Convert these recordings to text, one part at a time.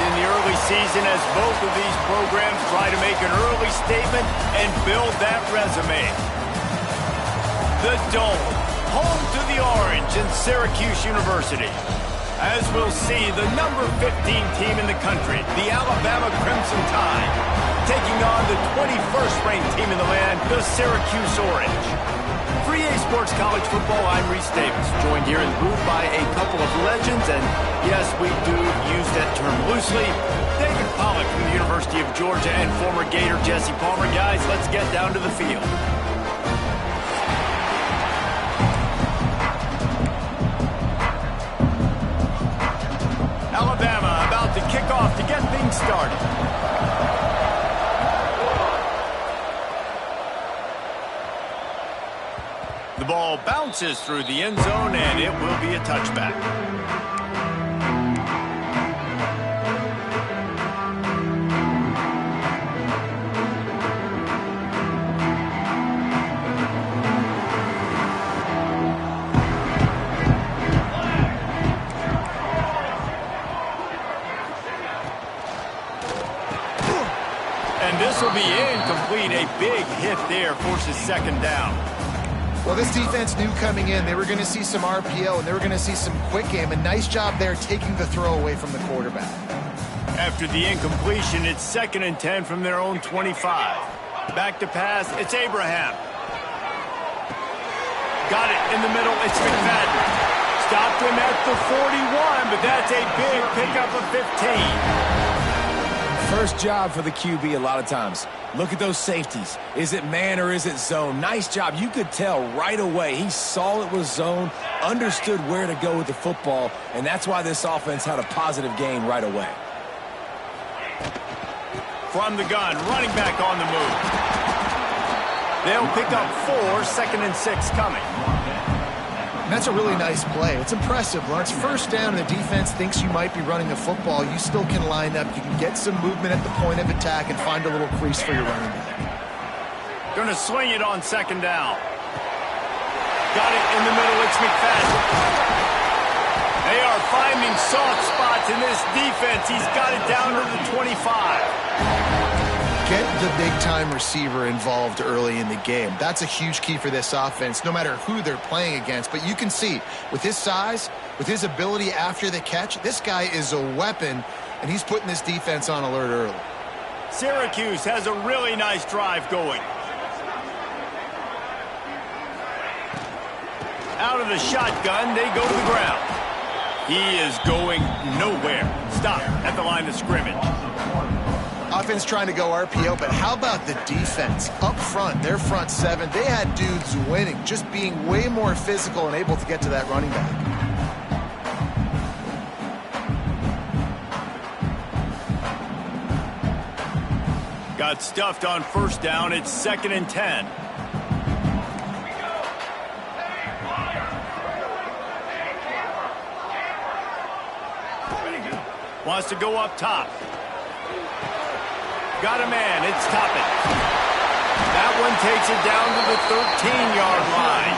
in the early season as both of these programs try to make an early statement and build that resume. The Dome, home to the Orange and Syracuse University. As we'll see, the number 15 team in the country, the Alabama Crimson Tide, taking on the 21st ranked team in the land, the Syracuse Orange. For EA Sports College Football, I'm Reese Davis, joined here in the booth by a couple of legends, and yes, we do use that term loosely. David Pollack from the University of Georgia and former Gator Jesse Palmer. Guys, let's get down to the field. Alabama about to kick off to get things started. The ball bounces through the end zone, and it will be a touchback. And this will be incomplete. A big hit there forces second down. Well, this defense knew coming in they were going to see some RPO and they were going to see some quick game. A nice job there taking the throw away from the quarterback. After the incompletion, it's 2nd and 10 from their own 25. Back to pass, it's Abraham. Got it in the middle, it's McFadden. Stopped him at the 41, but that's a big pickup of 15. First job for the QB a lot of times. Look at those safeties. Is it man or is it zone? Nice job. You could tell right away. He saw it was zone, understood where to go with the football, and that's why this offense had a positive gain right away. From the gun, running back on the move. They'll pick up 4, 2nd and 6 coming. And that's a really nice play. It's impressive. When it's first down and the defense thinks you might be running the football, you still can line up. You can get some movement at the point of attack and find a little crease for your running back. Going to swing it on 2nd down. Got it in the middle. It's McFadden. They are finding soft spots in this defense. He's got it down to the 25. Get the big-time receiver involved early in the game. That's a huge key for this offense, no matter who they're playing against. But you can see, with his size, with his ability after the catch, this guy is a weapon, and he's putting this defense on alert early. Syracuse has a really nice drive going. Out of the shotgun, they go to the ground. He is going nowhere. Stop at the line of scrimmage. Offense trying to go RPO, but how about the defense? Up front, their front 7, they had dudes winning, just being way more physical and able to get to that running back. Got stuffed on first down. It's 2nd and 10. Wants to go up top. Got a man, it's Toppin. That one takes it down to the 13-yard line.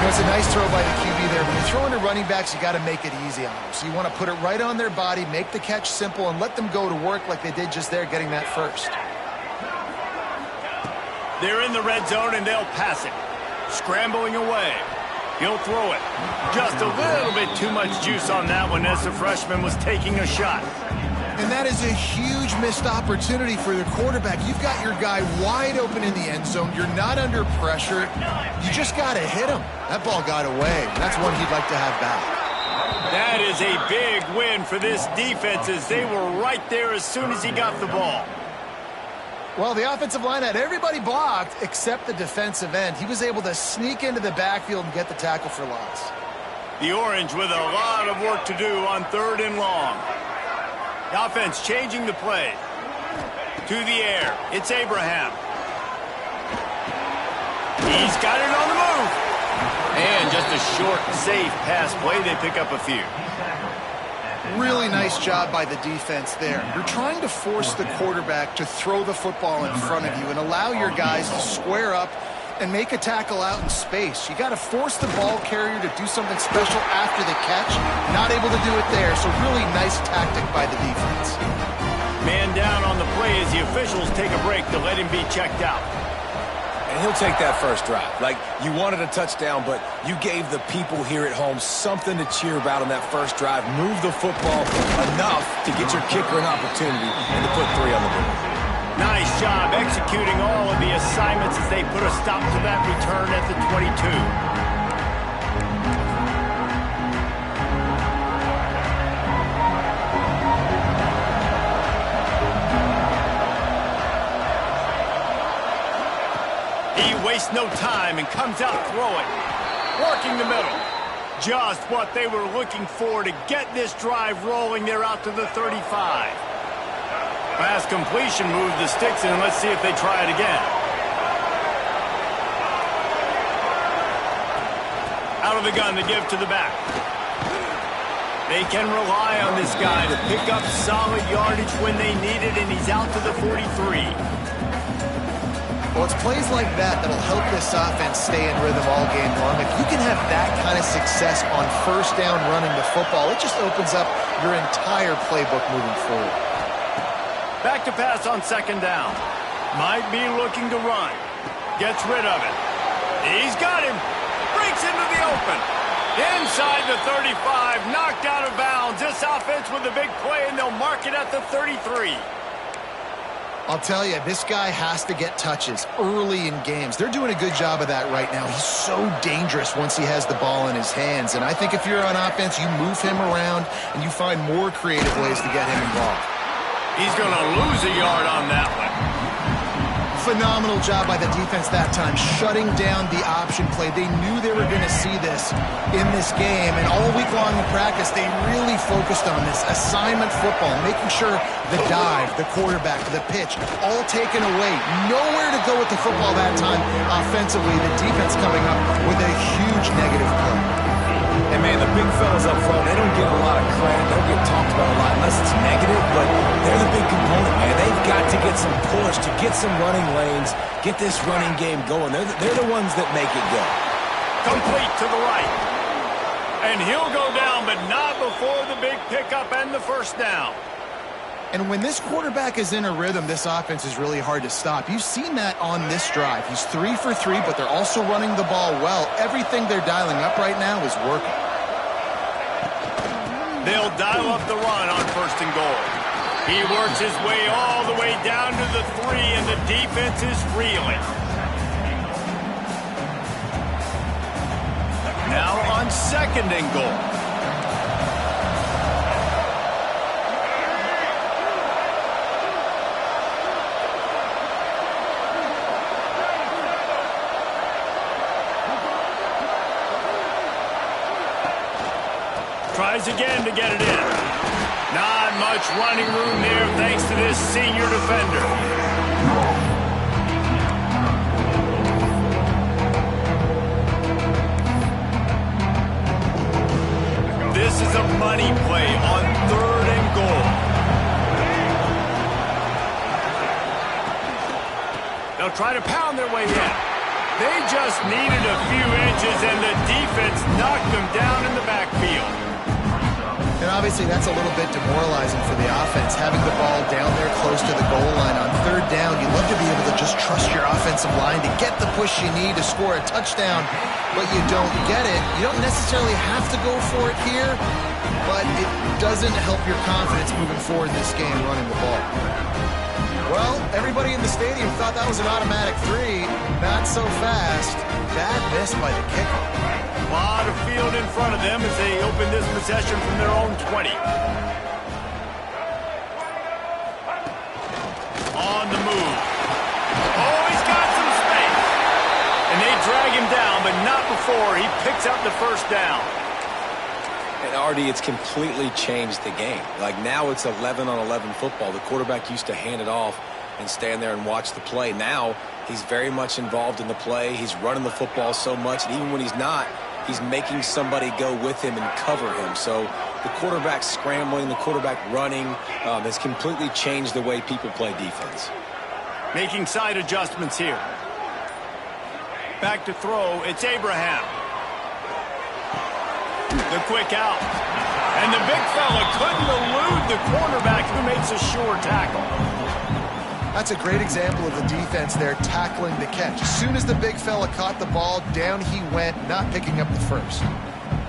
It's a nice throw by the QB there. When you're throwing to running backs, you got to make it easy on them. So you want to put it right on their body, make the catch simple, and let them go to work like they did just there, getting that first. They're in the red zone, and they'll pass it. Scrambling away. He'll throw it. Just a little bit too much juice on that one as the freshman was taking a shot. And that is a huge missed opportunity for the quarterback. You've got your guy wide open in the end zone. You're not under pressure. You just got to hit him. That ball got away. That's one he'd like to have back. That is a big win for this defense as they were right there as soon as he got the ball. Well, the offensive line had everybody blocked except the defensive end. He was able to sneak into the backfield and get the tackle for loss. The Orange with a lot of work to do on 3rd and long. The offense changing the play. To the air. It's Abraham. He's got it on the move. And just a short, safe pass play. They pick up a few. Really nice job by the defense there. You're trying to force the quarterback to throw the football in front of you and allow your guys to square up and make a tackle out in space. You got to force the ball carrier to do something special after the catch. Not able to do it there, so really nice tactic by the defense. Man down on the play as the officials take a break to let him be checked out. And he'll take that first drive. Like, you wanted a touchdown, but you gave the people here at home something to cheer about on that first drive. Move the football enough to get your kicker an opportunity and to put 3 on the board. Nice job executing all of the assignments as they put a stop to that return at the 22. Wastes no time and comes out throwing. Working the middle. Just what they were looking for to get this drive rolling. They're out to the 35. Pass completion, move the sticks, and let's see if they try it again. Out of the gun to give to the back. They can rely on this guy to pick up solid yardage when they need it, and he's out to the 43. Well, it's plays like that that'll help this offense stay in rhythm all game long. If you can have that kind of success on first down running the football, it just opens up your entire playbook moving forward. Back to pass on second down. Might be looking to run. Gets rid of it. He's got him. Breaks into the open. Inside the 35. Knocked out of bounds. This offense with a big play, and they'll mark it at the 33. I'll tell you, this guy has to get touches early in games. They're doing a good job of that right now. He's so dangerous once he has the ball in his hands. And I think if you're on offense, you move him around and you find more creative ways to get him involved. He's going to lose a yard on that one. Phenomenal job by the defense that time, shutting down the option play. They knew they were going to see this in this game, and all week long in practice, they really focused on this assignment football, making sure the dive, the quarterback, the pitch, all taken away. Nowhere to go with the football that time offensively. The defense coming up with a huge negative play. And, man, the big fellas up front, they don't get a lot of credit. They don't get talked about a lot unless it's negative, but they're the big component, man. They've got to get some push, to get some running lanes, get this running game going. They're the ones that make it go. Complete to the right. And he'll go down, but not before the big pickup and the first down. And when this quarterback is in a rhythm, this offense is really hard to stop. You've seen that on this drive. He's 3 for 3, but they're also running the ball well. Everything they're dialing up right now is working. They'll dial up the run on first and goal. He works his way all the way down to the 3, and the defense is reeling. Now on second and goal. Tries again to get it in. Not much running room there thanks to this senior defender. This is a money play on third and goal. They'll try to pound their way in. They just needed a few inches, and the defense knocked them down in the backfield. And obviously that's a little bit demoralizing for the offense, having the ball down there close to the goal line on third down. You'd love to be able to just trust your offensive line to get the push you need to score a touchdown, but you don't get it. You don't necessarily have to go for it here, but it doesn't help your confidence moving forward in this game running the ball. Well, everybody in the stadium thought that was an automatic 3. Not so fast. Bad miss by the kicker. A lot of field in front of them as they open this possession from their own 20. On the move. Oh, he's got some space. And they drag him down, but not before he picks up the first down. And, Artie, it's completely changed the game. Like, now it's 11-on-11 football. The quarterback used to hand it off and stand there and watch the play. Now he's very much involved in the play. He's running the football so much, and even when he's not, he's making somebody go with him and cover him. So the quarterback scrambling, the quarterback running has completely changed the way people play defense. Making side adjustments here. Back to throw, it's Abraham. The quick out. And the big fella couldn't elude the cornerback who makes a sure tackle. That's a great example of the defense there tackling the catch. As soon as the big fella caught the ball, down he went, not picking up the first.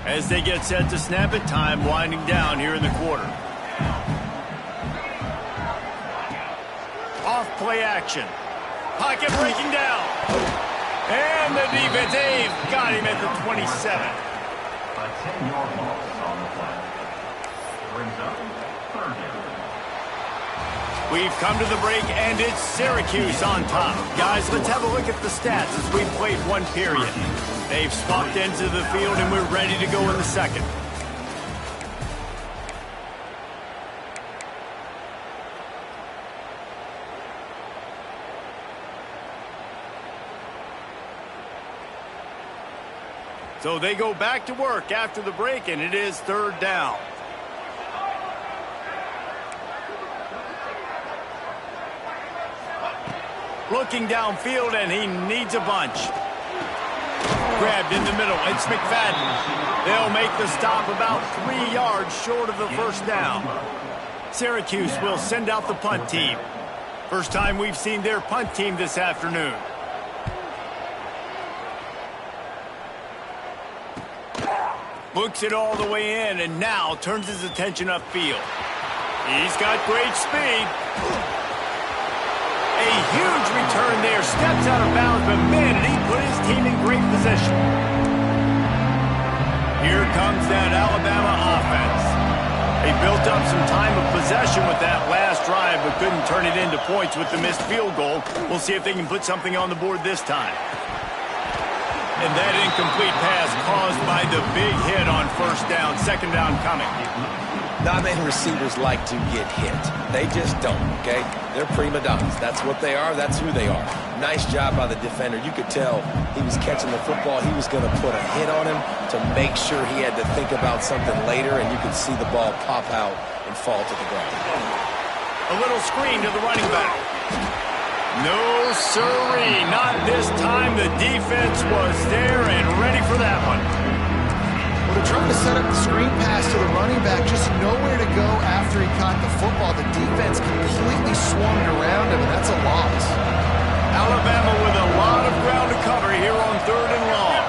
As they get set to snap it, time winding down here in the quarter. Off play action. Pocket breaking down. And the defense got him at the 27. We've come to the break, and it's Syracuse on top. Guys, let's have a look at the stats as we've played one period. They've swapped ends of the field, and we're ready to go in the second. So they go back to work after the break, and it is third down. Looking downfield, and he needs a bunch. Grabbed in the middle. It's McFadden. They'll make the stop about 3 yards short of the first down. Syracuse will send out the punt team. First time we've seen their punt team this afternoon. Books it all the way in, and now turns his attention upfield. He's got great speed. A huge return there. Steps out of bounds, but man, did he put his team in great position. Here comes that Alabama offense. They built up some time of possession with that last drive, but couldn't turn it into points with the missed field goal. We'll see if they can put something on the board this time. And that incomplete pass caused by the big hit on first down. Second down coming. Not many receivers like to get hit. They just don't, okay? They're prima donnas. That's what they are. That's who they are. Nice job by the defender. You could tell he was catching the football. He was going to put a hit on him to make sure he had to think about something later, and you could see the ball pop out and fall to the ground. A little screen to the running back. No, sirree. Not this time. The defense was there and ready for that one. Well, they're trying to set up the screen pass to the running back, just nowhere to go after he caught the football. The defense completely swarmed around him, and that's a loss. Alabama with a lot of ground to cover here on third and long.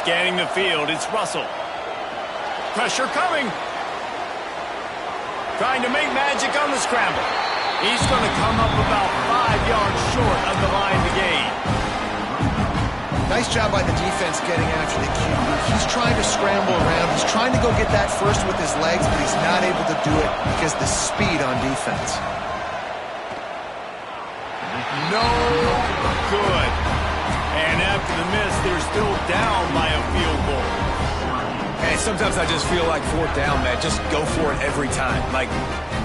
Scanning the field, it's Russell. Pressure coming. Trying to make magic on the scramble. He's going to come up about 5 yards short of the line to gain. Nice job by the defense getting after the QB. He's trying to scramble around. He's trying to go get that first with his legs, but he's not able to do it because of the speed on defense. No good. And after the miss, they're still down by a field goal. And sometimes I just feel like fourth down, man. Just go for it every time. Like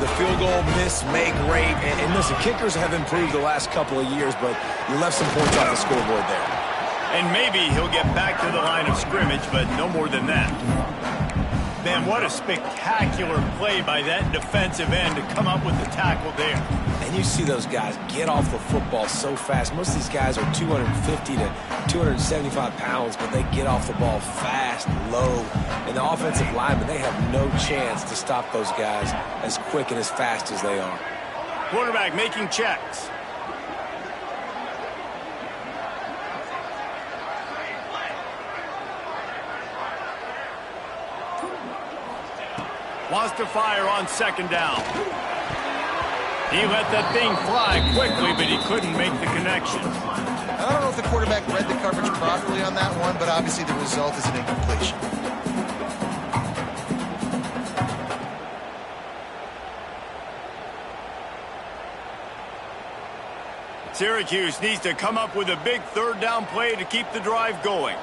the field goal, miss, make, great. And listen, kickers have improved the last couple of years, but you left some points off the scoreboard there. And maybe he'll get back to the line of scrimmage, but no more than that. Man, what a spectacular play by that defensive end to come up with the tackle there. And you see those guys get off the football so fast. Most of these guys are 250 to 275 pounds, but they get off the ball fast, low. And the offensive linemen, they have no chance to stop those guys as quick and as fast as they are. Quarterback making checks. Wants to fire on second down. He let that thing fly quickly, but he couldn't make the connection. I don't know if the quarterback read the coverage properly on that one, but obviously the result is an incompletion. Syracuse needs to come up with a big third down play to keep the drive going.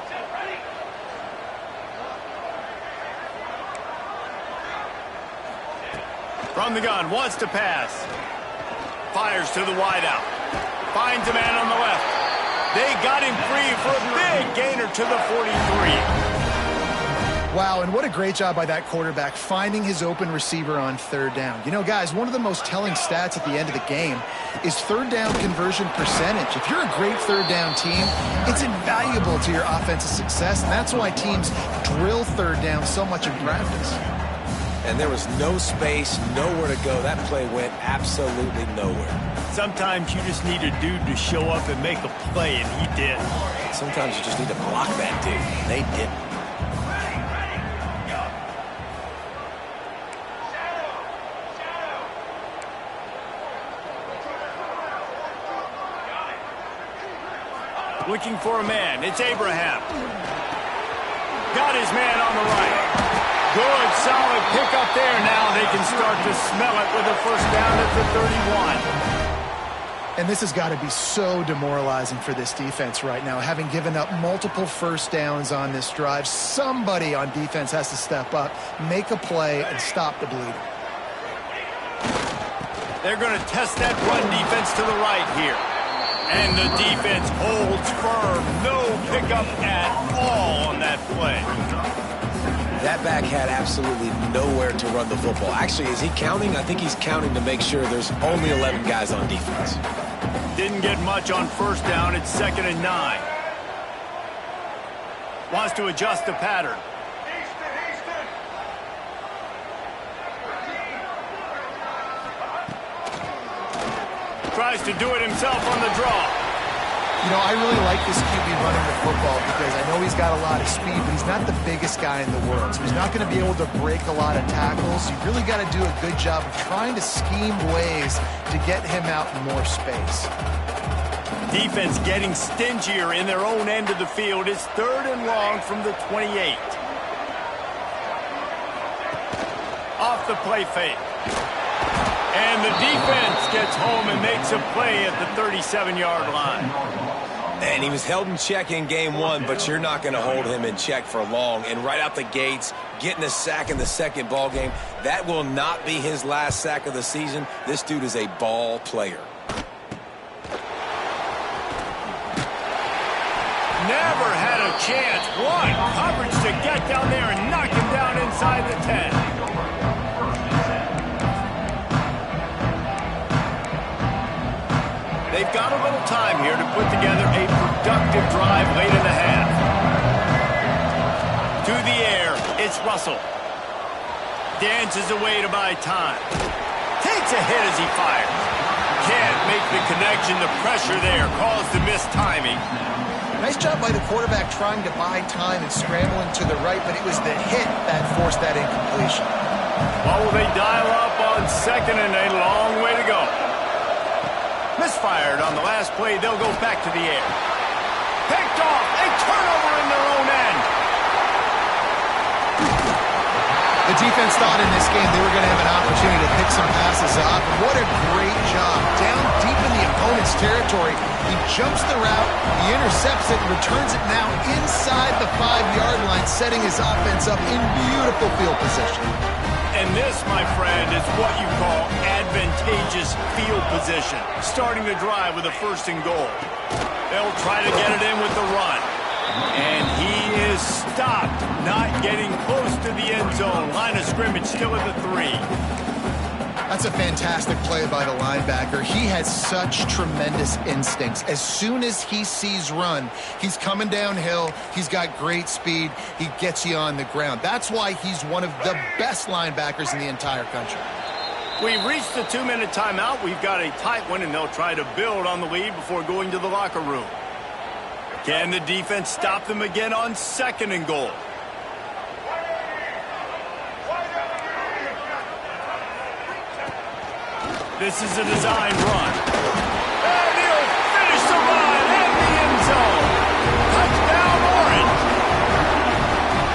From the gun, wants to pass. Fires to the wideout. Finds a man on the left. They got him free for a big gainer to the 43. Wow, and what a great job by that quarterback finding his open receiver on third down. You know, guys, one of the most telling stats at the end of the game is third down conversion percentage. If you're a great third down team, it's invaluable to your offensive success, and that's why teams drill third down so much in practice. And there was no space, nowhere to go. That play went absolutely nowhere. Sometimes you just need a dude to show up and make a play, and he did. Sometimes you just need to block that dude, and they didn't. Looking for a man. It's Abraham. Got his man on the right. Good, solid pickup there. Now they can start to smell it with a first down at the 31. And this has got to be so demoralizing for this defense right now. Having given up multiple first downs on this drive, somebody on defense has to step up, make a play, and stop the bleeding. They're going to test that run defense to the right here. And the defense holds firm. No pickup at all on that play. That back had absolutely nowhere to run the football. Actually, is he counting? I think he's counting to make sure there's only 11 guys on defense. Didn't get much on first down. It's 2nd and 9. Wants to adjust the pattern. Tries to do it himself on the draw. You know, I really like this QB running the football because I know he's got a lot of speed, but he's not the biggest guy in the world. So he's not going to be able to break a lot of tackles. You really got to do a good job of trying to scheme ways to get him out in more space. Defense getting stingier in their own end of the field. It's 3rd and long from the 28. Off the play fake. And the defense gets home and makes a play at the 37-yard line. And he was held in check in game 1, but you're not going to hold him in check for long. And right out the gates, getting a sack in the second ball game, that will not be his last sack of the season. This dude is a ball player. Never had a chance. One coverage to get down there and knock him down inside the 10. They've got a little time here to put together a productive drive late in the half. To the air, it's Russell. Dances away to buy time. Takes a hit as he fires. Can't make the connection. The pressure there caused the missed timing. Nice job by the quarterback trying to buy time and scrambling to the right, but it was the hit that forced that incompletion. Well, will they dial up on 2nd and a long way to go? Misfired on the last play. They'll go back to the air. Picked off. A turnover in their own end. The defense thought in this game they were going to have an opportunity to pick some passes off. And what a great job. Down deep in the opponent's territory. He jumps the route, he intercepts it, and returns it now inside the 5-yard line, setting his offense up in beautiful field position. And this, my friend, is what you call advantageous field position. Starting the drive with a 1st and goal. They'll try to get it in with the run. And he is stopped, not getting close to the end zone. Line of scrimmage still at the 3. That's a fantastic play by the linebacker. He has such tremendous instincts. As soon as he sees run, he's coming downhill. He's got great speed. He gets you on the ground. That's why he's one of the best linebackers in the entire country. We've reached the 2-minute timeout. We've got a tight one, and they'll try to build on the lead before going to the locker room. Can the defense stop them again on 2nd and goal? This is a design run. And he'll finish the run in the end zone. Touchdown, Orange.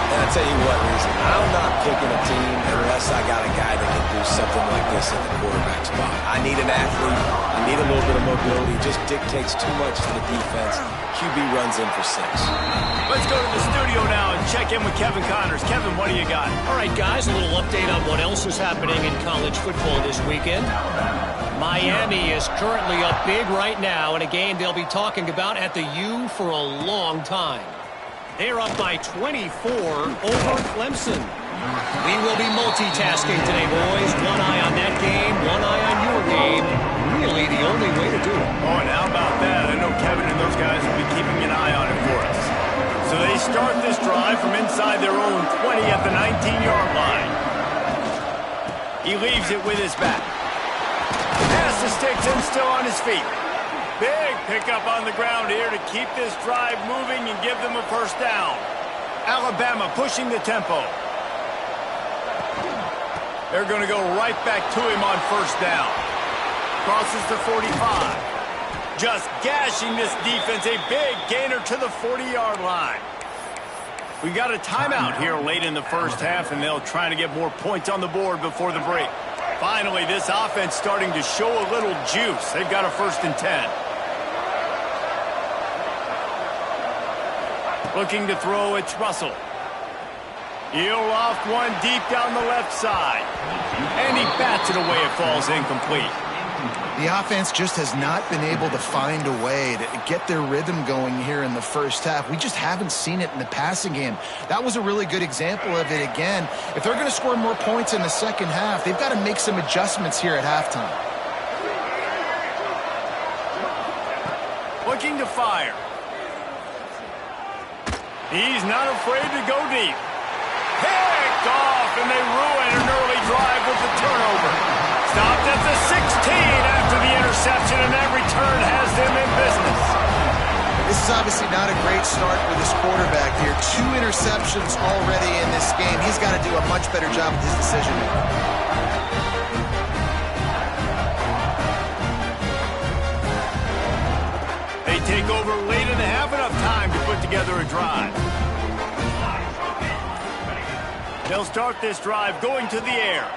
And I'll tell you what, Reason, I'm not picking a team unless I got a guy that can do something like this at the quarterback spot. I need an athlete. I need a little bit of mobility. It just dictates too much to the defense. QB runs in for 6. Let's go to the studio now and check in with Kevin Connors. Kevin, what do you got? All right, guys, a little update on what else is happening in college football this weekend. Miami is currently up big right now in a game they'll be talking about at the U for a long time. They're up by 24 over Clemson. We will be multitasking today, boys. One eye on that game, one eye on your game. Really the only way to do it. Oh, and how about that? I know Kevin and those guys will be keeping an eye on it for us. So they start this drive from inside their own 20 at the 19-yard line. He leaves it with his back. Pass the sticks and still on his feet. Big pickup on the ground here to keep this drive moving and give them a first down. Alabama pushing the tempo. They're going to go right back to him on first down. Crosses the 45. Just gashing this defense. A big gainer to the 40-yard line. We got a timeout here late in the first half, and they'll try to get more points on the board before the break. Finally, this offense starting to show a little juice. They've got a 1st and 10. Looking to throw, it's Russell. He'll loft one deep down the left side. And he bats it away. It falls incomplete. The offense just has not been able to find a way to get their rhythm going here in the first half. We just haven't seen it in the passing game. That was a really good example of it again. If they're going to score more points in the second half, they've got to make some adjustments here at halftime. Looking to fire. He's not afraid to go deep. Picked off, and they ruin an early drive with the turnover. Stopped at the 16 after the interception, and that return has them in business. This is obviously not a great start for this quarterback here. 2 interceptions already in this game. He's got to do a much better job with his decision making. They take over late and have enough time to put together a drive. They'll start this drive going to the air.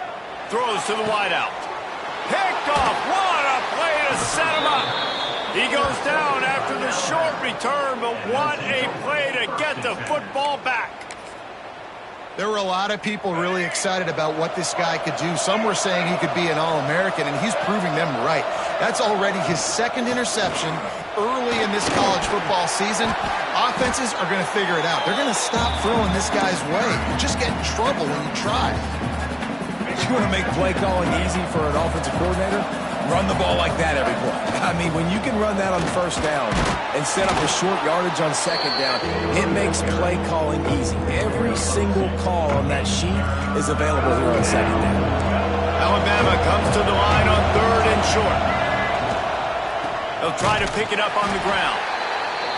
Throws to the wideout. Picked off. What a play to set him up. He goes down after the short return, but what a play to get the football back. There were a lot of people really excited about what this guy could do. Some were saying he could be an All-American, and he's proving them right. That's already his 2nd interception early in this college football season. Offenses are going to figure it out. They're going to stop throwing this guy's way. You just get in trouble when you try. You want to make play calling easy for an offensive coordinator? Run the ball like that every play. I mean, when you can run that on first down and set up a short yardage on second down, it makes play calling easy. Every single call on that sheet is available here on second down. Alabama comes to the line on 3rd and short. They'll try to pick it up on the ground.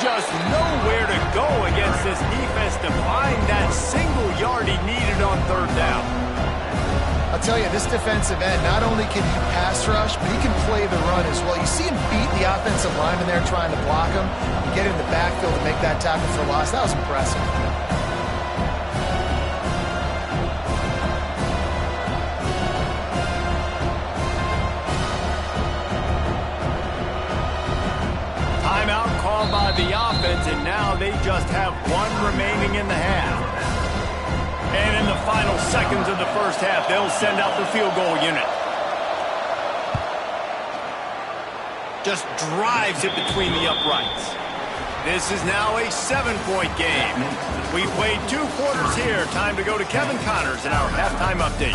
Just nowhere to go against this defense to find that single yard he needed on 3rd down. I'll tell you, this defensive end, not only can he pass rush, but he can play the run as well. You see him beat the offensive lineman there trying to block him and get in the backfield to make that tackle for loss. That was impressive. Timeout called by the offense, and now they just have 1 remaining in the half. And in the final seconds of the first half, they'll send out the field goal unit. Just drives it between the uprights. This is now a 7-point game. We played 2 quarters here. Time to go to Kevin Connors in our halftime update.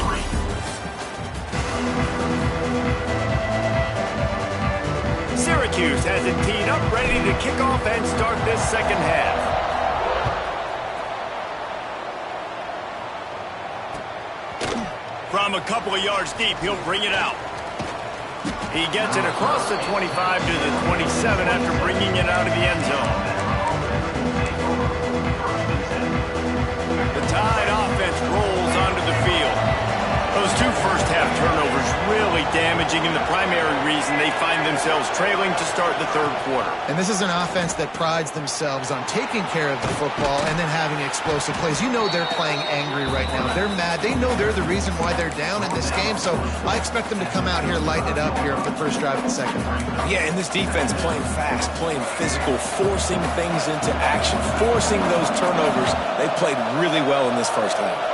Syracuse has it teed up, ready to kick off and start this second half. From a couple of yards deep, he'll bring it out. He gets it across the 25 to the 27 after bringing it out of the end zone. The Tide offense rolls onto the field. Those 2 first-half turnovers really damaging, and the primary reason they find themselves trailing to start the 3rd quarter. And this is an offense that prides themselves on taking care of the football and then having explosive plays. You know they're playing angry right now. They're mad. They know they're the reason why they're down in this game, so I expect them to come out here, lighten it up here for the first drive of the second half. Yeah, and this defense playing fast, playing physical, forcing things into action, forcing those turnovers. They played really well in this first half.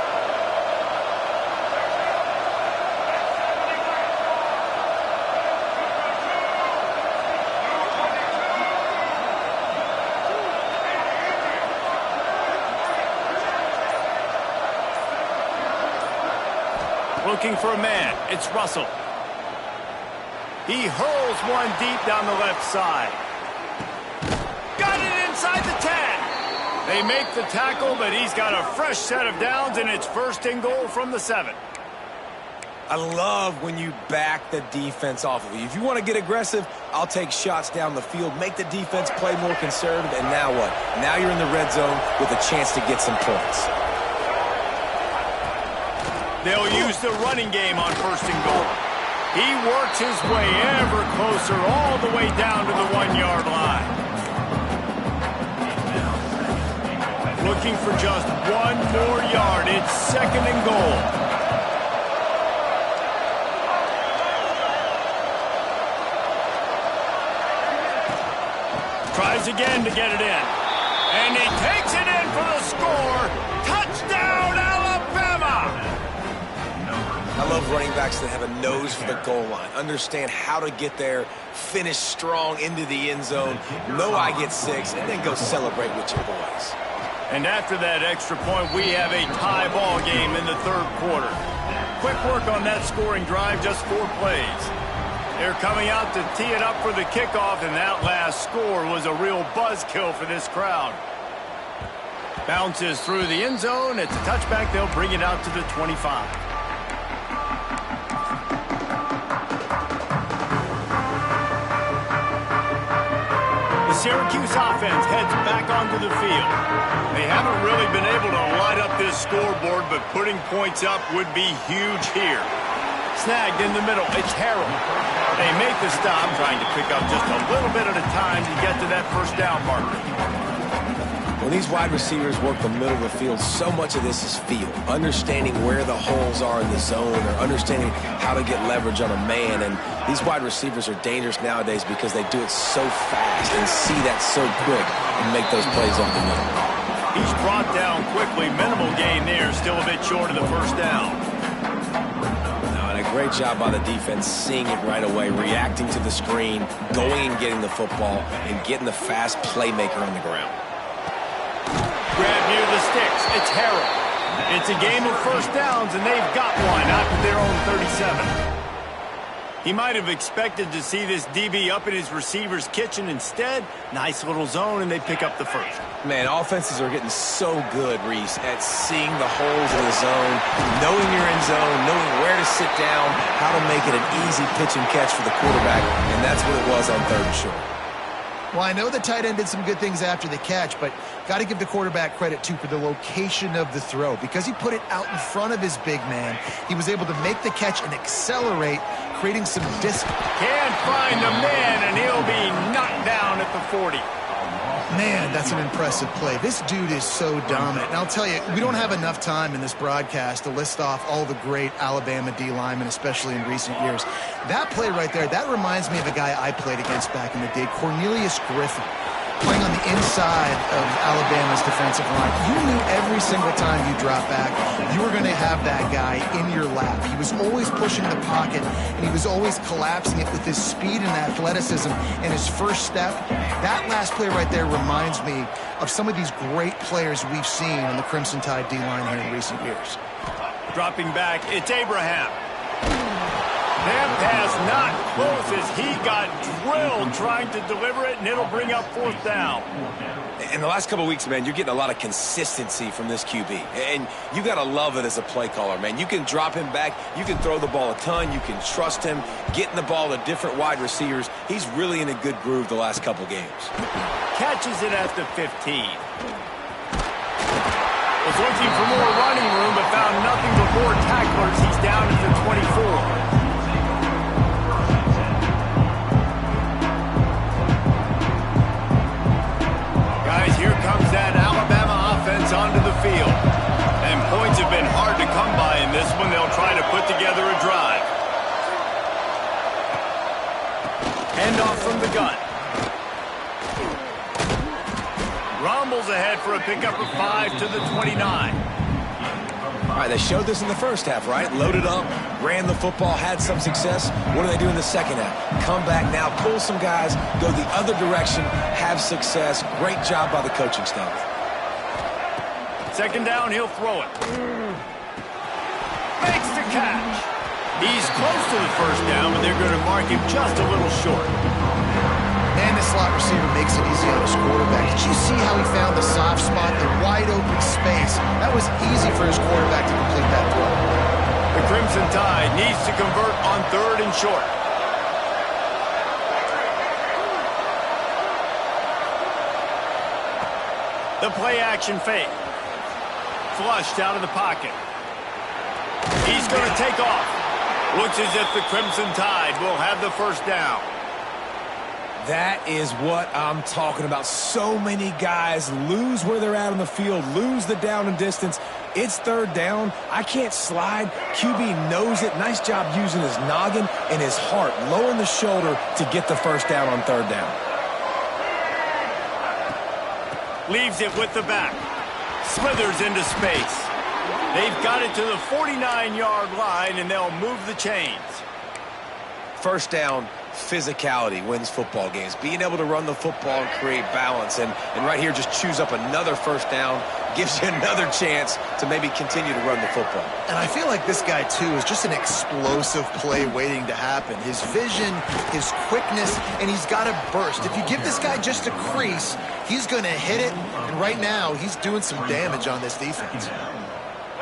Looking for a man. It's Russell. He hurls one deep down the left side. Got it inside the 10. They make the tackle, but he's got a fresh set of downs, and it's first and goal from the 7. I love when you back the defense off of you. If you want to get aggressive, I'll take shots down the field, make the defense play more conservative, and now what? Now you're in the red zone with a chance to get some points. They'll use the running game on first and goal. He works his way ever closer all the way down to the 1-yard line. Looking for just one more yard. It's second and goal. Tries again to get it in. And he takes it in for the score. Touchdown, Alabama! I love running backs that have a nose for the goal line. Understand how to get there, finish strong into the end zone, know I get 6, and then go celebrate with your boys. And after that extra point, we have a tie ball game in the third quarter. Quick work on that scoring drive, just 4 plays. They're coming out to tee it up for the kickoff, and that last score was a real buzzkill for this crowd. Bounces through the end zone. It's a touchback. They'll bring it out to the 25. The Syracuse offense heads back onto the field. They haven't really been able to light up this scoreboard, but putting points up would be huge here. Snagged in the middle. It's Harrell. They make the stop, trying to pick up just a little bit at a time to get to that first down marker. When these wide receivers work the middle of the field, so much of this is feel. Understanding where the holes are in the zone, or understanding how to get leverage on a man. And these wide receivers are dangerous nowadays because they do it so fast and see that so quick and make those plays over the middle. He's brought down quickly. Minimal gain there. Still a bit short of the first down. Great job by the defense, seeing it right away, reacting to the screen, going and getting the football, and getting the fast playmaker on the ground. Grab near the sticks. It's Harrell. It's a game of first downs, and they've got one out to their own 37. He might have expected to see this DB up in his receiver's kitchen. Instead, nice little zone, and they pick up the first. Man, offenses are getting so good, Reese, at seeing the holes in the zone, knowing you're in zone, knowing where to sit down, how to make it an easy pitch and catch for the quarterback, and that's what it was on 3rd and short. Well, I know the tight end did some good things after the catch, but got to give the quarterback credit, too, for the location of the throw. Because he put it out in front of his big man, he was able to make the catch and accelerate, creating some distance. Can't find a man, and he'll be knocked down at the 40. Man, that's an impressive play. This dude is so dominant. And I'll tell you, we don't have enough time in this broadcast to list off all the great Alabama D linemen, especially in recent years. That play right there, that reminds me of a guy I played against back in the day, Cornelius Griffin, playing on the inside of Alabama's defensive line. You knew every single time you drop back, you were going to have that guy in your lap. He was always pushing the pocket, and he was always collapsing it with his speed and athleticism and his first step. That last play right there reminds me of some of these great players we've seen on the Crimson Tide D-line here in recent years. Dropping back, it's Abraham. That pass not close as he got drilled trying to deliver it, and it'll bring up 4th down. In the last couple of weeks, man, you're getting a lot of consistency from this QB. And you got to love it as a play caller, man. You can drop him back. You can throw the ball a ton. You can trust him, getting the ball to different wide receivers. He's really in a good groove the last couple games. Catches it at the 15. Was looking for more running room, but found nothing but more tacklers. He's down at the 24. Guys, here comes that Alabama offense onto the field. And points have been hard to come by in this one. They'll try to put together a drive. Handoff from the gun. Rumbles ahead for a pickup of 5 to the 29. All right, they showed this in the first half, right? Loaded up, ran the football, had some success. What do they do in the second half? Come back now, pull some guys, go the other direction, have success. Great job by the coaching staff. Second down, he'll throw it. Makes the a catch. He's close to the first down, but they're going to mark him just a little short. And the slot receiver makes it easy on his quarterback. Did you see how he found the soft spot, the wide open space? That was easy for his quarterback to complete that throw. The Crimson Tide needs to convert on 3rd and short. The play-action fake. Flushed out of the pocket. He's going to take off. Looks as if the Crimson Tide will have the first down. That is what I'm talking about. So many guys lose where they're at on the field, lose the down and distance. It's 3rd down. I can't slide. QB knows it. Nice job using his noggin and his heart, lowering the shoulder to get the first down on 3rd down. Leaves it with the back. Slithers into space. They've got it to the 49-yard line, and they'll move the chains. First down, physicality wins football games. Being able to run the football and create balance. And right here, just choose up another first down, gives you another chance to maybe continue to run the football. And I feel like this guy, too, is just an explosive play waiting to happen. His vision, his quickness, and he's got a burst. If you give this guy just a crease, he's going to hit it. And right now, he's doing some damage on this defense.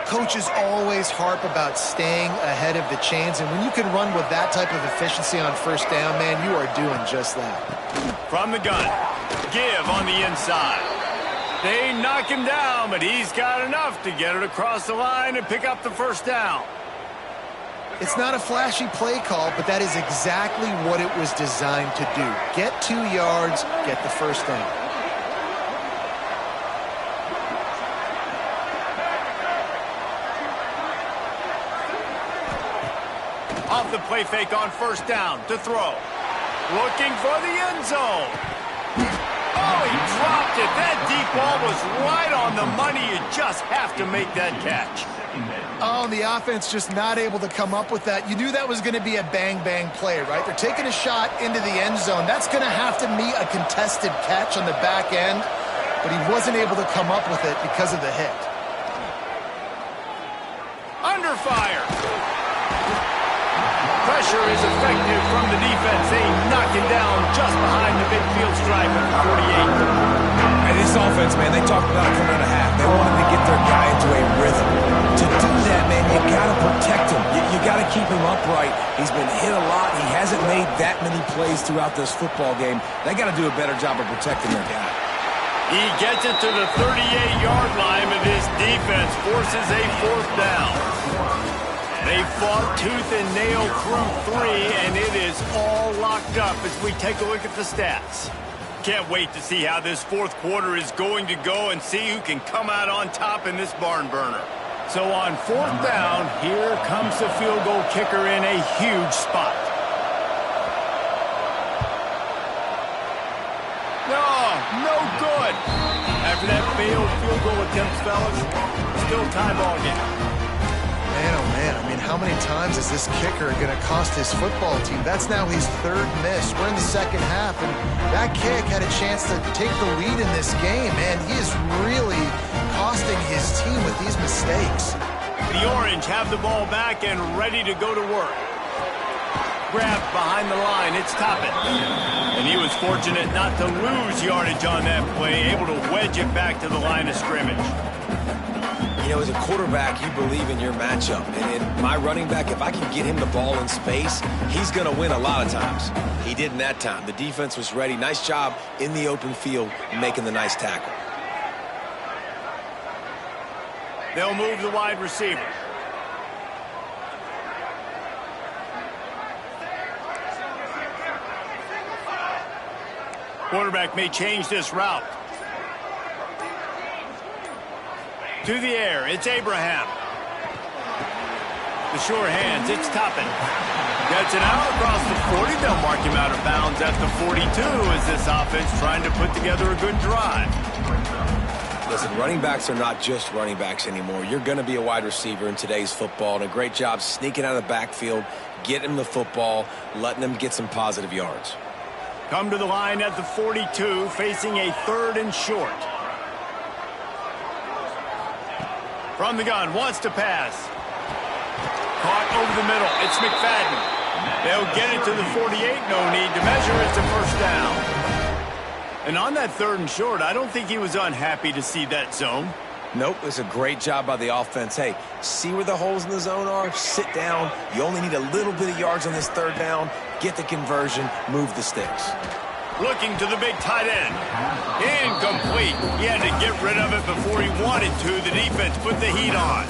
Coaches always harp about staying ahead of the chains, and when you can run with that type of efficiency on first down, man, you are doing just that. From the gun, give on the inside. They knock him down, but he's got enough to get it across the line and pick up the first down. It's not a flashy play call, but that is exactly what it was designed to do. Get 2 yards, get the first down. Off the play fake on first down to throw. Looking for the end zone. Oh, he dropped it. That deep ball was right on the money. You just have to make that catch. Oh, and the offense just not able to come up with that. You knew that was going to be a bang-bang play, right? They're taking a shot into the end zone. That's going to have to meet a contested catch on the back end, but he wasn't able to come up with it because of the hit. Under fire. Pressure is effective from the defense. They knock him down just behind the midfield stripe at 48. And this offense, man, they talked about it coming out of half. They wanted to get their guy into a rhythm. To do that, man, you got to protect him. You got to keep him upright. He's been hit a lot. He hasn't made that many plays throughout this football game. They got to do a better job of protecting their guy. He gets it to the 38-yard line, but his defense forces a 4th down. They fought tooth and nail through 3, and it is all locked up as we take a look at the stats. Can't wait to see how this 4th quarter is going to go and see who can come out on top in this barn burner. So on 4th down, here comes the field goal kicker in a huge spot. No good. After that failed field goal attempt, fellas, still tie ball game. Man, oh man, I mean, how many times is this kicker going to cost his football team? That's now his 3rd miss. We're in the second half, and that kick had a chance to take the lead in this game, man. He is really costing his team with these mistakes. The Orange have the ball back and ready to go to work. Grabbed behind the line, it's Toppin. And he was fortunate not to lose yardage on that play, able to wedge it back to the line of scrimmage. You know, as a quarterback, you believe in your matchup. And in my running back, if I can get him the ball in space, he's going to win a lot of times. He didn't that time. The defense was ready. Nice job in the open field making the nice tackle. They'll move the wide receiver. Quarterback may change this route. To the air, it's Abraham. The sure hands, it's Toppin. Gets it out across the 40. They'll mark him out of bounds at the 42 as this offense trying to put together a good drive. Listen, running backs are not just running backs anymore. You're going to be a wide receiver in today's football, and a great job sneaking out of the backfield, getting him the football, letting him get some positive yards. Come to the line at the 42, facing a 3rd and short. From the gun, wants to pass. Caught the middle. It's McFadden. They'll get it to the 48. No need to measure. It's a first down. And on that 3rd and short, I don't think he was unhappy to see that zone. Nope, it's a great job by the offense. Hey, see where the holes in the zone are? Sit down. You only need a little bit of yards on this 3rd down. Get the conversion. Move the sticks. Looking to the big tight end. Incomplete. He had to get rid of it before he wanted to. The defense put the heat on.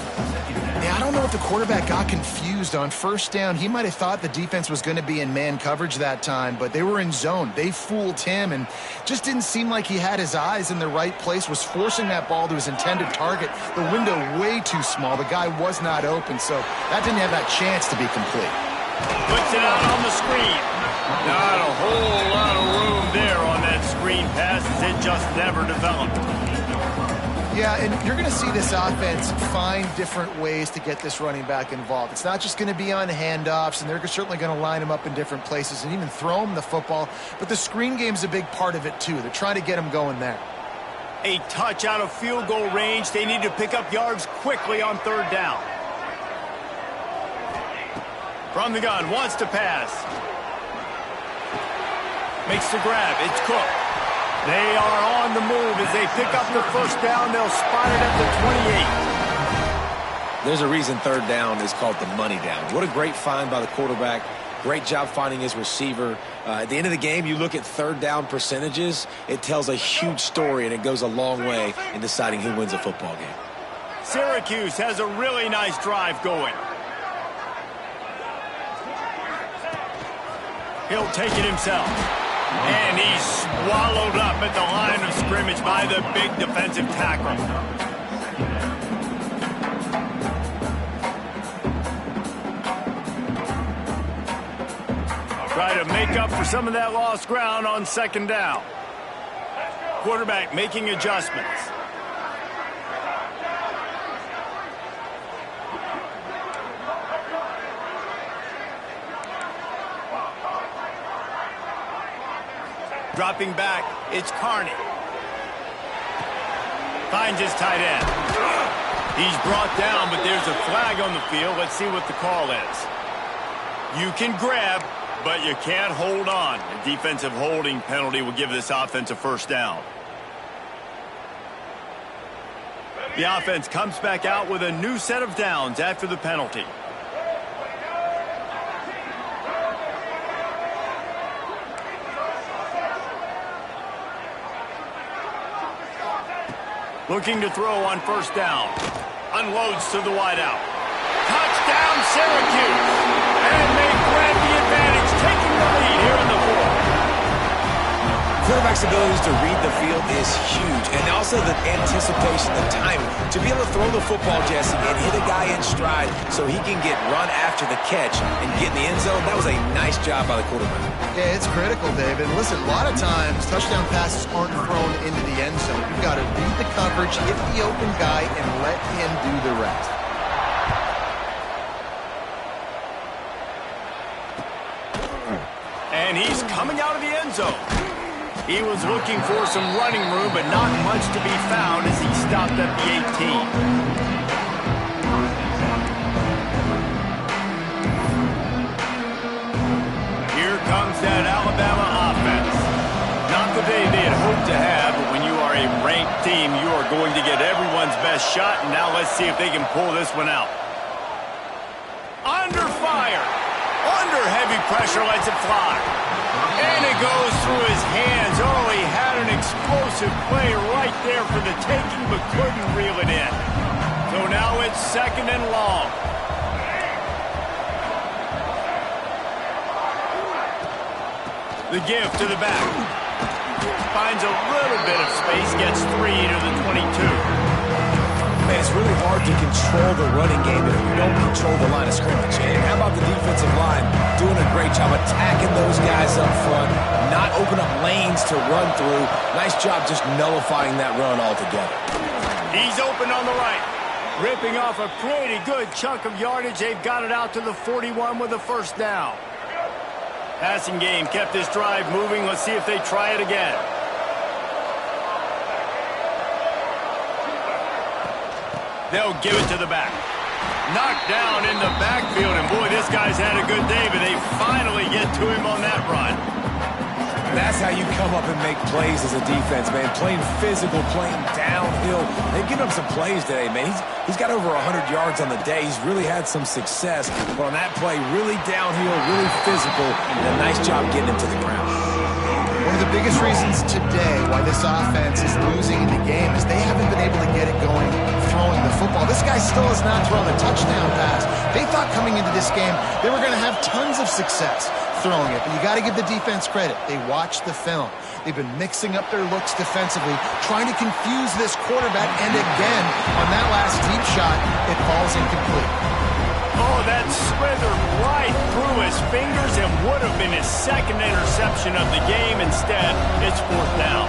Yeah, I don't know if the quarterback got confused on 1st down. He might have thought the defense was going to be in man coverage that time, but they were in zone. They fooled him and just didn't seem like he had his eyes in the right place, was forcing that ball to his intended target. The window way too small. The guy was not open, so that didn't have that chance to be complete. Puts it out on the screen. Not a whole lot of room there on that screen pass as it just never developed. Yeah, and you're going to see this offense find different ways to get this running back involved. It's not just going to be on handoffs, and they're certainly going to line him up in different places and even throw him the football. But the screen game's a big part of it, too. They're trying to get him going there. A touch out of field goal range. They need to pick up yards quickly on 3rd down. From the gun, wants to pass. Makes the grab. It's Cook. They are on the move as they pick up the 1st down. They'll spot it at the 28. There's a reason 3rd down is called the money down. What a great find by the quarterback. Great job finding his receiver. At the end of the game, you look at 3rd down percentages. It tells a huge story, and it goes a long way in deciding who wins a football game. Syracuse has a really nice drive going. He'll take it himself. And he's swallowed up at the line of scrimmage by the big defensive tackle. Try to make up for some of that lost ground on 2nd down. Quarterback making adjustments. Dropping back, it's Carney. Finds his tight end. He's brought down, but there's a flag on the field. Let's see what the call is. You can grab, but you can't hold on. A defensive holding penalty will give this offense a 1st down. The offense comes back out with a new set of downs after the penalty. Looking to throw on 1st down. Unloads to the wideout. Touchdown, Syracuse! And they grab the advantage, taking the lead here in the 4th. Quarterback's abilities to read the field is huge, and also the anticipation, the timing. To be able to throw the football, Jesse, and hit a guy in stride so he can get run after the catch and get in the end zone, that was a nice job by the quarterback. Yeah, it's critical, David. Listen, a lot of times, touchdown passes aren't thrown into the end zone. You've got to read the coverage, hit the open guy, and let him do the rest. And he's coming out of the end zone. He was looking for some running room, but not much to be found as he stopped at the 18. Here comes that Alabama offense. Not the day they had hoped to have, but when you are a ranked team, you are going to get everyone's best shot, and now let's see if they can pull this one out. Under fire. Under heavy pressure, lets it fly. And it goes through his hands. Oh, he had an explosive play right there for the taking, but couldn't reel it in. So now it's 2nd and long. The give to the back. Finds a little bit of space, gets 3 to the 22. Man, it's really hard to control the running game if you don't control the line of scrimmage. And how about the defensive line doing a great job attacking those guys up front, not open up lanes to run through. Nice job just nullifying that run altogether. He's open on the right. Ripping off a pretty good chunk of yardage. They've got it out to the 41 with a 1st down. Passing game kept this drive moving. Let's see if they try it again. They'll give it to the back. Knocked down in the backfield, and boy, this Those guys had a good day, but they finally get to him on that run. That's how you come up and make plays as a defense, man. Playing physical, playing downhill. They've given him some plays today, man. He's got over 100 yards on the day. He's really had some success. But on that play, really downhill, really physical, and a nice job getting him to the ground. One of the biggest reasons today why this offense is losing in the game is they haven't been able to get it going throwing the football. This guy still has not thrown a touchdown pass. They thought coming into this game they were going to have tons of success throwing it, but you got to give the defense credit. They watched the film. They've been mixing up their looks defensively, trying to confuse this quarterback, and again, on that last deep shot, it falls incomplete. Oh, that slithered right through his fingers and would have been his second interception of the game. Instead, it's fourth down.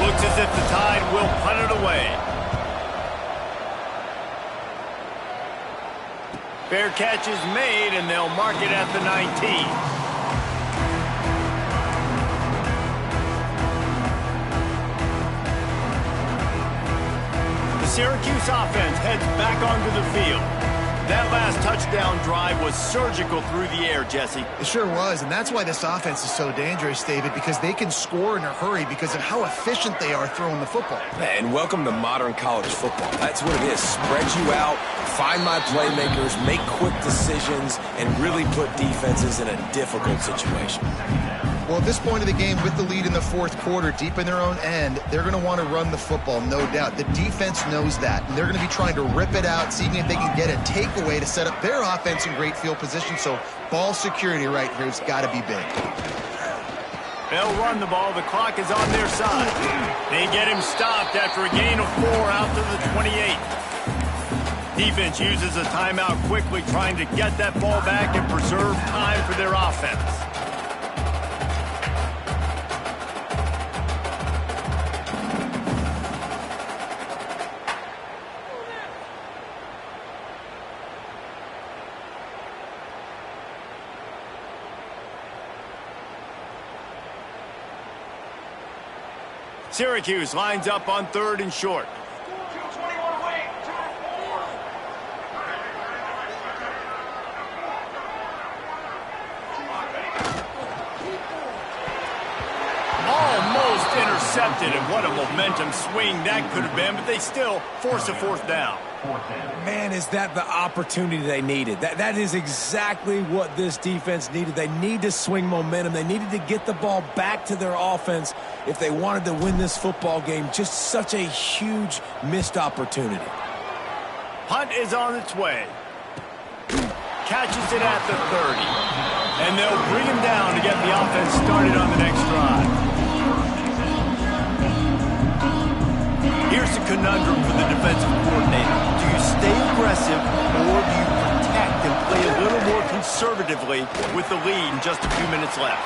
Looks as if the Tide will punt it away. Fair catch is made, and they'll mark it at the 19. The Syracuse offense heads back onto the field. That last touchdown drive was surgical through the air, Jesse. It sure was, and that's why this offense is so dangerous, David, because they can score in a hurry because of how efficient they are throwing the football. And welcome to modern college football. That's what it is. Spread you out, find my playmakers, make quick decisions, and really put defenses in a difficult situation. Well, at this point of the game, with the lead in the fourth quarter, deep in their own end, they're going to want to run the football, no doubt. The defense knows that, and they're going to be trying to rip it out, seeing if they can get a takeaway to set up their offense in great field position. So ball security right here has got to be big. They'll run the ball. The clock is on their side. They get him stopped after a gain of 4 out to the 28. Defense uses a timeout quickly, trying to get that ball back and preserve time for their offense. Syracuse lines up on 3rd and short. Almost intercepted, and what a momentum swing that could have been, but they still force a 4th down. Man, is that the opportunity they needed. That is exactly what this defense needed. They need to swing momentum. They needed to get the ball back to their offense if they wanted to win this football game. Just such a huge missed opportunity. Punt is on its way. Catches it at the 30. And they'll bring him down to get the offense started on the next drive. Here's the conundrum for the defensive coordinator. Do you stay aggressive or do you protect and play a little more conservatively with the lead and just a few minutes left?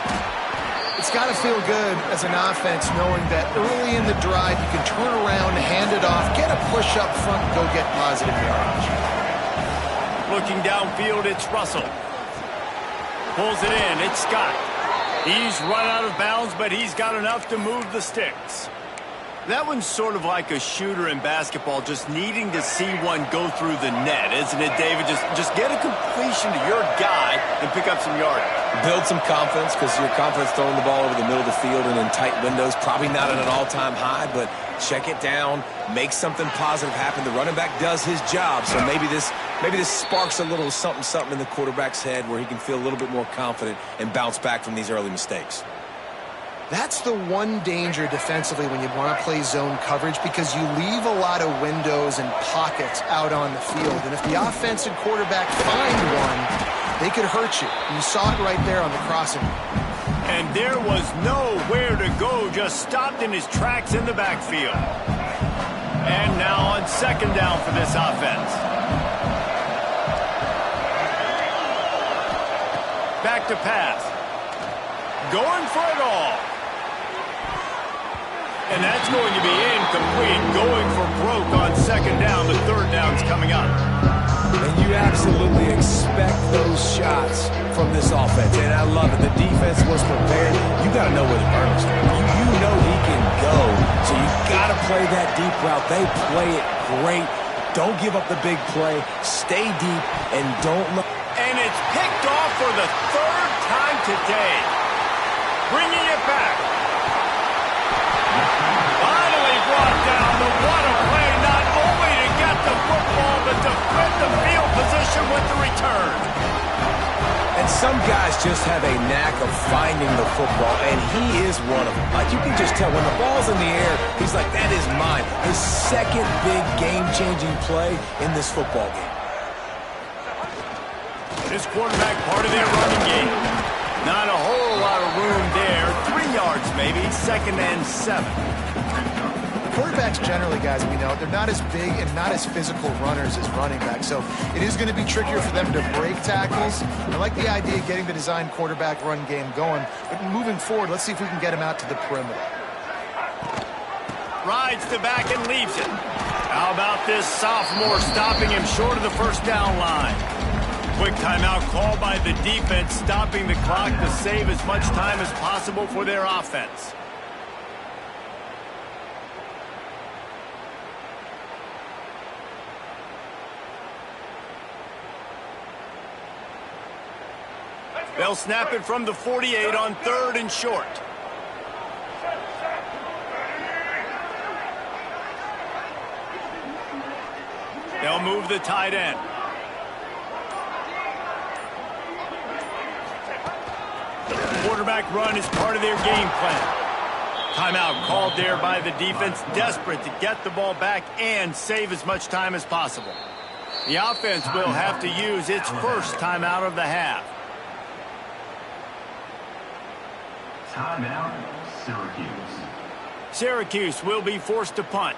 It's got to feel good as an offense knowing that early in the drive you can turn around, hand it off, get a push up front, and go get positive yardage. Looking downfield, it's Russell. Pulls it in, it's Scott. He's run out of bounds, but he's got enough to move the sticks. That one's sort of like a shooter in basketball, just needing to see one go through the net, isn't it, David? Just get a completion to your guy and pick up some yardage. Build some confidence, because your confidence throwing the ball over the middle of the field and in tight windows, probably not at an all-time high, but check it down, make something positive happen. The running back does his job, so maybe this sparks a little something in the quarterback's head where he can feel a little bit more confident and bounce back from these early mistakes. That's the one danger defensively when you want to play zone coverage, because you leave a lot of windows and pockets out on the field. And if the offense and quarterback find one, they could hurt you. And you saw it right there on the crossing. And there was nowhere to go, just stopped in his tracks in the backfield. And now on 2nd down for this offense. Back to pass. Going for it all. And that's going to be incomplete. Going for broke on 2nd down. The 3rd down's coming up. And you absolutely expect those shots from this offense. And I love it. The defense was prepared. You got to know where the burner's going. You know he can go. So you got to play that deep route. They play it great. Don't give up the big play. Stay deep and don't look. And it's picked off for the third time today. Bringing it back. Finally brought down, but what a play, not only to get the football, but to fit the field position with the return. And some guys just have a knack of finding the football, and he is one of them. Like, you can just tell when the ball's in the air, he's like, that is mine. His second big game-changing play in this football game. This quarterback part of their running game. Not a whole lot of room there. 3 yards maybe, 2nd and 7. Quarterbacks generally, guys, we know, they're not as big and not as physical runners as running backs, so it is going to be trickier for them to break tackles. I like the idea of getting the design quarterback run game going, but moving forward, let's see if we can get him out to the perimeter. Rides the back and leaves it. How about this sophomore stopping him short of the first down line? Quick timeout called by the defense, stopping the clock to save as much time as possible for their offense. They'll snap it from the 48 on 3rd and short. They'll move the tight end. Quarterback run is part of their game plan. Timeout called there by the defense, desperate to get the ball back and save as much time as possible. The offense will have to use its first timeout of the half. Timeout, Syracuse. Syracuse will be forced to punt.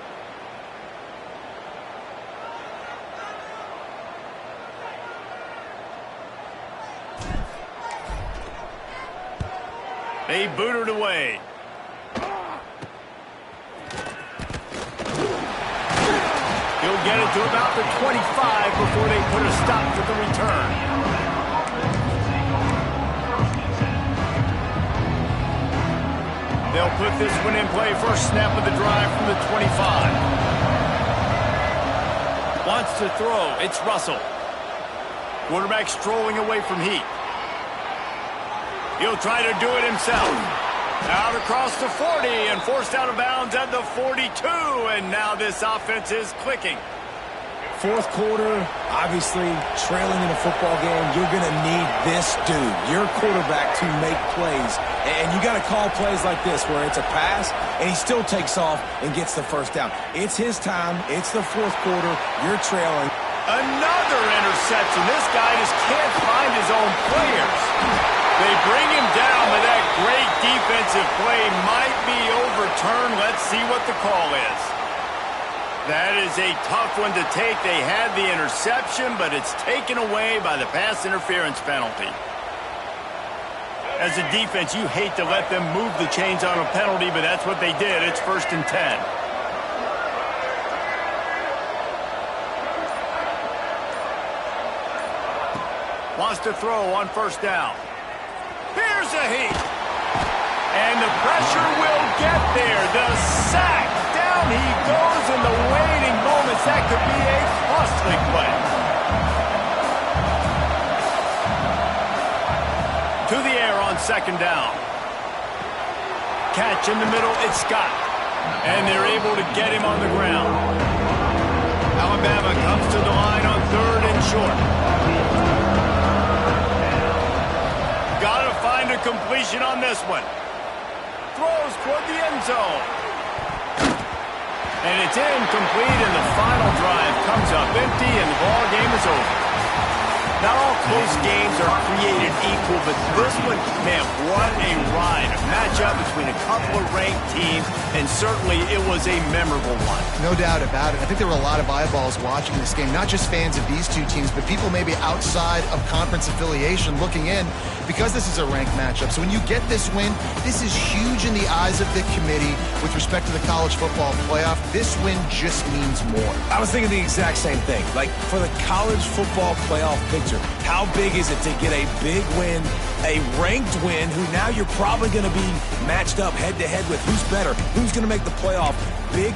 They boot it away. He'll get it to about the 25 before they put a stop to the return. They'll put this one in play first snap of the drive from the 25. Wants to throw. It's Russell. Quarterback strolling away from Heat. He'll try to do it himself. Out across the 40 and forced out of bounds at the 42. And now this offense is clicking. Fourth quarter, obviously trailing in a football game, you're going to need this dude, your quarterback, to make plays. And you got to call plays like this where it's a pass and he still takes off and gets the first down. It's his time. It's the fourth quarter. You're trailing. Another interception. This guy just can't find his own players. They bring him down, but that great defensive play might be overturned. Let's see what the call is. That is a tough one to take. They had the interception, but it's taken away by the pass interference penalty. As a defense, you hate to let them move the chains on a penalty, but that's what they did. It's 1st and 10. Wants to throw on first down. Here's a Heat. And the pressure will get there. The sack. Down he goes in the waiting moments. That could be a costly play. To the air on 2nd down. Catch in the middle. It's Scott. And they're able to get him on the ground. Alabama comes to the line on 3rd and short. Got to find a completion on this one. Throws toward the end zone. And it's incomplete, and the final drive comes up empty, and the ball game is over. Not all close games are created equal, but this one, man, what a ride. A matchup between a couple of ranked teams, and certainly it was a memorable one. No doubt about it. I think there were a lot of eyeballs watching this game, not just fans of these two teams, but people maybe outside of conference affiliation looking in because this is a ranked matchup. So when you get this win, this is huge in the eyes of the committee with respect to the college football playoff. This win just means more. I was thinking the exact same thing. Like, for the college football playoff picture, how big is it to get a big win, a ranked win, who now you're probably going to be matched up head-to-head with who's better, who's going to make the playoff. Big